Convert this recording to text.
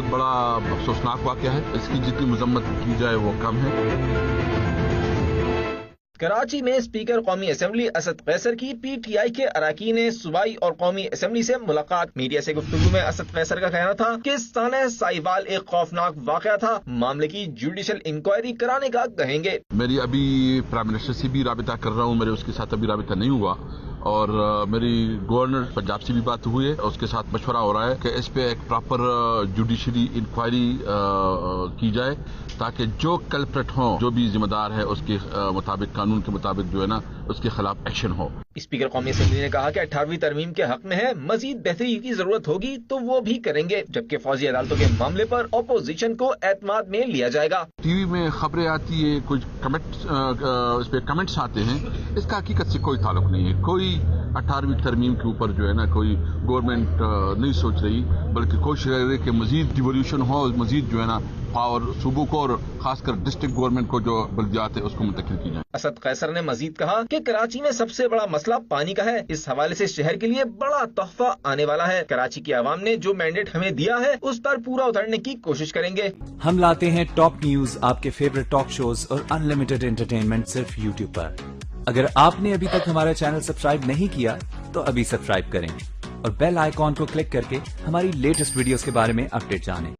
बहुत बड़ा अफसोसनाक वाक़या है। इसकी जितनी मजम्मत की जाए वो कम है। कराची में स्पीकर कौमी असम्बली असद कैसर की PTI के अरकान सूबाई और कौमी असम्बली से मुलाकात। मीडिया से गुफ्तगू में असद कैसर का कहना था कि साले साहिवाल एक खौफनाक वाक़या था, मामले की जुडिशल इंक्वायरी कराने का कहेंगे। मेरी अभी प्राइम मिनिस्टर से भी राबिता कर रहा हूँ, मेरे उसके साथ अभी राबिता नहीं हुआ, और मेरी गवर्नर पंजाब से भी बात हुई है, उसके साथ मशवरा हो रहा है कि इस पे एक प्रॉपर जुडिशरी इंक्वायरी की जाए, ताकि जो कल्प्रेट हो, जो भी जिम्मेदार है, उसके मुताबिक, कानून के मुताबिक जो है ना, उसके खिलाफ एक्शन हो। स्पीकर कौमी असम्बली ने कहा कि 18वीं तरमीम के हक में है, मजीद बेहतरी की जरूरत होगी तो वो भी करेंगे, जबकि फौजी अदालतों के मामले पर अपोजिशन को एतमाद में लिया जाएगा। टीवी में खबरें आती है, कुछ इस पे कमेंट्स आते हैं, इसका हकीकत से कोई ताल्लुक नहीं है। कोई 18वीं तरमीम के ऊपर जो है ना, कोई गवर्नमेंट नहीं सोच रही, बल्कि कोशिश कर रही है कि मजीद डिवोल्यूशन हो, मजीद जो है ना पावर सूबों को और खासकर डिस्ट्रिक्ट गवर्नमेंट को जो बल्दियात है उसको मुंतकिल की जाए। असद कैसर ने मजीद कहा कि कराची में सबसे बड़ा मसला पानी का है, इस हवाले से शहर के लिए बड़ा तोहफा आने वाला है। कराची की आवाम ने जो मैंडेट हमें दिया है उस पर पूरा उतरने की कोशिश करेंगे। हम लाते हैं टॉप न्यूज, आपके फेवरेट टॉक शोज और अनलिमिटेड एंटरटेनमेंट सिर्फ YouTube पर। अगर आपने अभी तक हमारा चैनल सब्सक्राइब नहीं किया तो अभी सब्सक्राइब करें और बेल आइकॉन को क्लिक करके हमारी लेटेस्ट वीडियोस के बारे में अपडेट जानें।